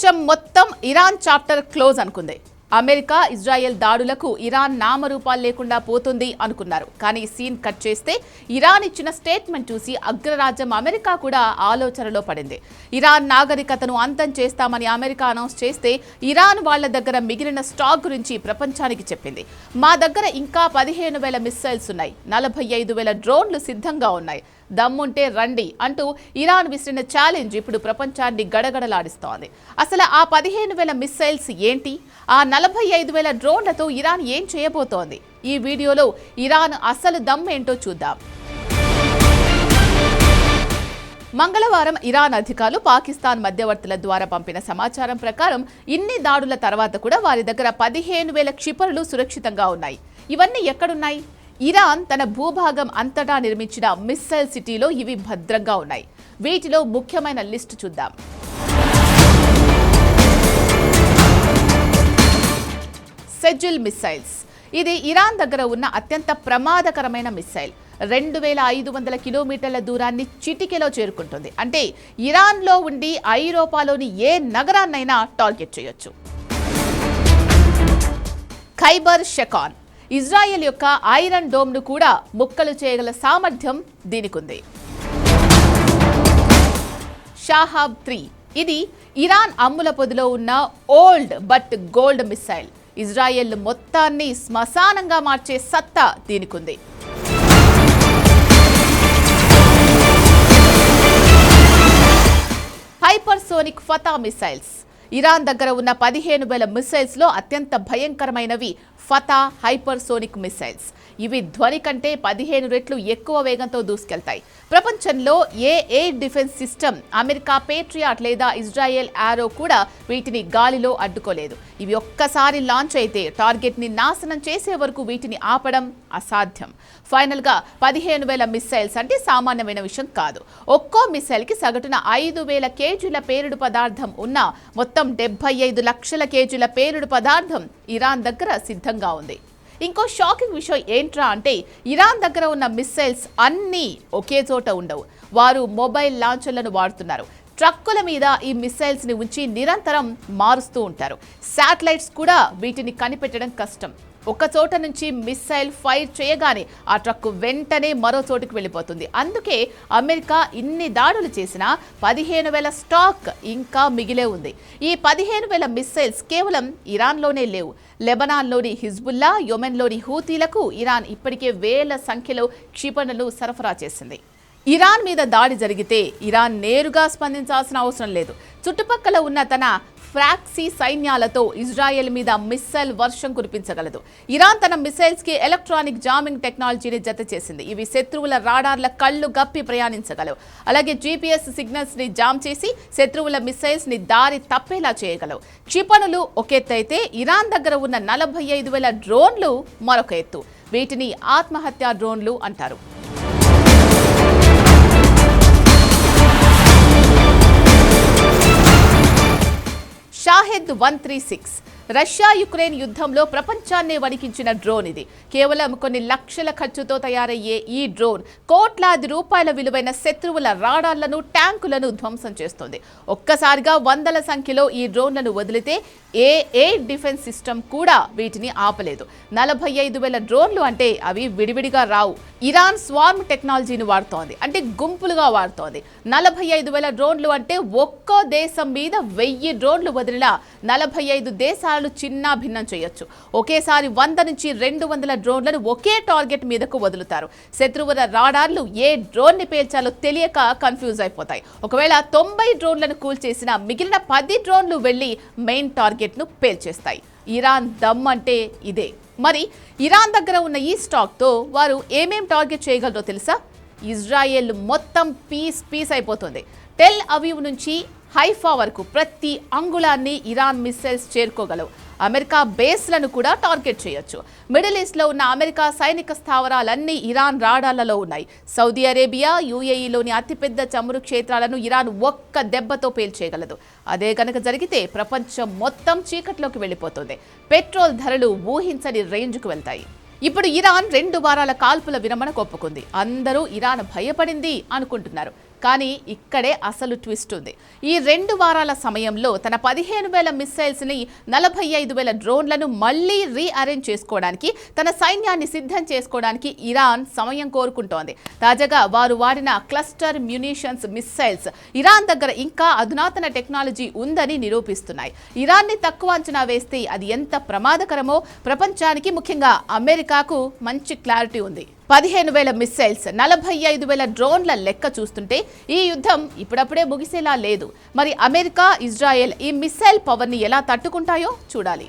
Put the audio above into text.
ప్రపంచం మొత్తం Iran chapter close అనుకుంది. అమెరికా ఇజ్రాయెల్ దాడులకు ఇరాన్ నామరూపాలు లేకుండా పోతుంది అనుకున్నారు. కానీ సీన్ కట్ చేస్తే ఇరాన్ ఇచ్చిన స్టేట్మెంట్ చూసి అగ్రరాజ్యం అమెరికా కూడా ఆలోచనలో పడింది. ఇరాన్ నాగరికతను అంతం చేస్తామని అమెరికా అనౌన్స్ చేస్తే ఇరాన్ వాళ్ల దగ్గర మిగిలిన స్టాక్ గురించి ప్రపంచానికి చెప్పింది. మా దగ్గర ఇంకా 15,000 మిస్సైల్స్ ఉన్నాయి, 45,000 డ్రోన్లు సిద్ధంగా ఉన్నాయి, దమ్ముంటే రండి అంటూ ఇరాన్ విసిరిన ఛాలెంజ్ ఇప్పుడు ప్రపంచాన్ని గడగడలాడిస్తోంది. అసలు ఆ 15,000 మిస్సైల్స్ ఏంటి? ఆ 45,000 డ్రోన్లతో ఇరాన్ ఏం చేయబోతోంది? ఈ వీడియోలో ఇరాన్ అసలు దమ్మేంటో చూద్దాం. మంగళవారం ఇరాన్ అధికారులు పాకిస్తాన్ మధ్యవర్తుల ద్వారా పంపిన సమాచారం ప్రకారం ఇన్ని దాడుల తర్వాత కూడా వారి దగ్గర 15,000 క్షిపణులు సురక్షితంగా ఉన్నాయి. ఇవన్నీ ఎక్కడున్నాయి? ఇరాన్ తన భూభాగం అంతటా నిర్మించిన మిస్సైల్ సిటీలో ఇవి భద్రంగా ఉన్నాయి. వీటిలో ముఖ్యమైన లిస్టు చూద్దాం. సెజిల్ మిస్సైల్స్. ఇది ఇరాన్ దగ్గర ఉన్న అత్యంత ప్రమాదకరమైన మిస్సైల్. 2,500 కిలోమీటర్ల దూరాన్ని చిటికెలో చేరుకుంటుంది. అంటే ఇరాన్లో ఉండి ఐరోపాలోని ఏ నగరాన్నైనా టార్గెట్ చేయొచ్చు. ఖైబర్ షెకాన్. ఇజ్రాయెల్ యొక్క ఐరన్ డోమ్ను కూడా ముక్కలు చేయగల సామర్థ్యం దీనికుంది. షాహాబ్ 3. ఇది ఇరాన్ అమ్ముల పొదిలో ఉన్న old but gold missile. Israel మొత్తాన్ని శ్మశానంగా మార్చే సత్తా దీనికుంది. Hypersonic Fattah missiles. ఇరాన్ దగ్గర ఉన్న 15,000 మిసైల్స్ లో అత్యంత భయంకరమైనవి ఫతా హైపర్సోనిక్ మిసైల్స్. ఇవి ధ్వని కంటే 15 రెట్లు ఎక్కువ వేగంతో దూసుకెళ్తాయి. ప్రపంచంలో ఏ air defence system, America Patriot లేదా ఇజ్రాయెల్ ఆరో కూడా వీటిని గాలిలో అడ్డుకోలేదు. ఇవి ఒక్కసారి లాంచ్ అయితే టార్గెట్ ని నాశనం చేసే వరకు వీటిని ఆపడం అసాధ్యం. ఫైనల్ గా 15,000 మిసైల్స్ అంటే సామాన్యమైన విషయం కాదు. ఒక్కో మిసైల్ కి సగటున 5,000 కేజీల పేలుడు పదార్థం ఉన్న మొత్తం 75 లక్షల కేజీల పేలుడు పదార్థం ఇరాన్ దగ్గర సిద్ధంగా ఉంది. ఇంకో షాకింగ్ విషయం ఏంట్రా అంటే ఇరాన్ దగ్గర ఉన్న మిస్సైల్స్ అన్నీ ఒకే చోట ఉండవు. వారు మొబైల్ లాంచర్లను వాడుతున్నారు. ట్రక్కుల మీద ఈ మిస్సైల్స్ ని ఉంచి నిరంతరం మారుస్తూ ఉంటారు. శాటిలైట్స్ కూడా వీటిని కనిపెట్టడం కష్టం. ఒక చోట నుంచి మిస్సైల్ ఫైర్ చేయగానే ఆ ట్రక్ వెంటనే మరో చోటుకు వెళ్ళిపోతుంది. అందుకే అమెరికా ఇన్ని దాడులు చేసినా 15,000 స్టాక్ ఇంకా మిగిలే ఉంది. ఈ 15,000 మిస్సైల్స్ కేవలం ఇరాన్లోనే లేవు. లెబనాన్లోని హిజ్బుల్లా, యెమెన్లోని హూతీలకు ఇరాన్ ఇప్పటికే వేల సంఖ్యలో క్షిపణులను సరఫరా చేసింది. ఇరాన్ మీద దాడి జరిగితే ఇరాన్ నేరుగా స్పందించాల్సిన అవసరం లేదు. చుట్టుపక్కల ఉన్న తన ఫ్రాక్సీ సైన్యాలతో ఇజ్రాయెల్ మీద మిస్సైల్ వర్షం కురిపించగలదు. ఇరాన్ తన మిసైల్స్ కి ఎలక్ట్రానిక్ జామింగ్ టెక్నాలజీని జత చేసింది. ఇవి శత్రువుల రాడార్ల కళ్ళు గప్పి ప్రయాణించగలవు. అలాగే GPS సిగ్నల్స్ ని జామ్ చేసి శత్రువుల మిసైల్స్ ని దారి తప్పేలా చేయగలవు. క్షిపణులు ఒక ఎత్తు అయితే ఇరాన్ దగ్గర ఉన్న 45,000 డ్రోన్లు మరొక ఎత్తు. వీటిని ఆత్మహత్యా డ్రోన్లు అంటారు. షాహెద్ 136. రష్యా యుక్రెయిన్ యుద్ధంలో ప్రపంచాన్నే వణికించిన డ్రోన్ ఇది. కేవలం కొన్ని లక్షల ఖర్చుతో తయారయ్యే ఈ డ్రోన్ కోట్లాది రూపాయల విలువైన శత్రువుల రాడార్లను, ట్యాంకులను ధ్వంసం చేస్తోంది. ఒక్కసారిగా వందల సంఖ్యలో ఈ డ్రోన్లను వదిలితే ఏ ఎయిర్ డిఫెన్స్ సిస్టమ్ కూడా వీటిని ఆపలేదు. 45,000 డ్రోన్లు అంటే అవి విడివిడిగా రావు. ఇరాన్ స్వార్మ్ టెక్నాలజీని వాడుతోంది, అంటే గుంపులుగా వాడుతోంది. 45,000 డ్రోన్లు అంటే ఒక్కో దేశం మీద 1000 డ్రోన్లు వదిలినా 45 దేశాలు చిన్న భిన్నం చేయొచ్చు. ఒకేసారి 100 నుంచి 200 డ్రోన్లను ఒకే టార్గెట్ మీదకు వదులుతారు. శత్రువుల రాడార్లు ఏ డ్రోన్ ని పేల్చాలో తెలియక కన్ఫ్యూజ్ అయిపోతాయి. ఒకవేళ 90 డ్రోన్లను కూల్చేసిన మిగిలిన 10 డ్రోన్లు వెళ్లి మెయిన్ టార్గెట్ ను పేల్చేస్తాయి. ఇరాన్ దమ్ అంటే ఇదే. మరి ఇరాన్ దగ్గర ఉన్న ఈ స్టాక్ తో వారు ఏమేం టార్గెట్ చేయగలరో తెలుసా? ఇజ్రాయెల్ మొత్తం పీస్ అయిపోతుంది. టెల్ అవీవ్ నుంచి హైఫా వరకు ప్రతి అంగుళాన్ని ఇరాన్ మిస్సైల్స్ చేరుకోగలవు. అమెరికా బేస్లను కూడా టార్గెట్ చేయొచ్చు. మిడిల్ ఈస్ట్లో ఉన్న అమెరికా సైనిక స్థావరాలన్నీ ఇరాన్ రాడార్లలో ఉన్నాయి. సౌదీ అరేబియా, UAEలోని అతిపెద్ద చమురు క్షేత్రాలను ఇరాన్ ఒక్క దెబ్బతో పేల్చేయగలదు. అదే కనుక జరిగితే ప్రపంచం మొత్తం చీకట్లోకి వెళ్ళిపోతుంది. పెట్రోల్ ధరలు ఊహించని రేంజ్కు వెళ్తాయి. ఇప్పుడు ఇరాన్ 2 వారాల కాల్పుల విరమణ ఒప్పుకుంది. అందరూ ఇరాన్ భయపడింది అనుకుంటున్నారు. కానీ ఇక్కడే అసలు ట్విస్ట్ ఉంది. ఈ 2 వారాల సమయంలో తన 15,000 మిస్సైల్స్ని 45,000 డ్రోన్లను మళ్లీ రీఅరేంజ్ చేసుకోవడానికి, తన సైన్యాన్ని సిద్ధం చేసుకోవడానికి ఇరాన్ సమయం కోరుకుంటోంది. తాజాగా వారు వాడిన క్లస్టర్ మ్యునిషన్స్ మిస్సైల్స్ ఇరాన్ దగ్గర ఇంకా అధునాతన టెక్నాలజీ ఉందని నిరూపిస్తున్నాయి. ఇరాన్ని తక్కువ అంచనా వేస్తే అది ఎంత ప్రమాదకరమో ప్రపంచానికి, ముఖ్యంగా అమెరికాకు మంచి క్లారిటీ ఉంది. 15,000 మిస్సైల్స్, 45,000 డ్రోన్ల లెక్క చూస్తుంటే ఈ యుద్ధం ఇప్పుడప్పుడే ముగిసేలా లేదు. మరి అమెరికా, ఇజ్రాయెల్ ఈ మిస్సైల్ పవర్ని ఎలా తట్టుకుంటాయో చూడాలి.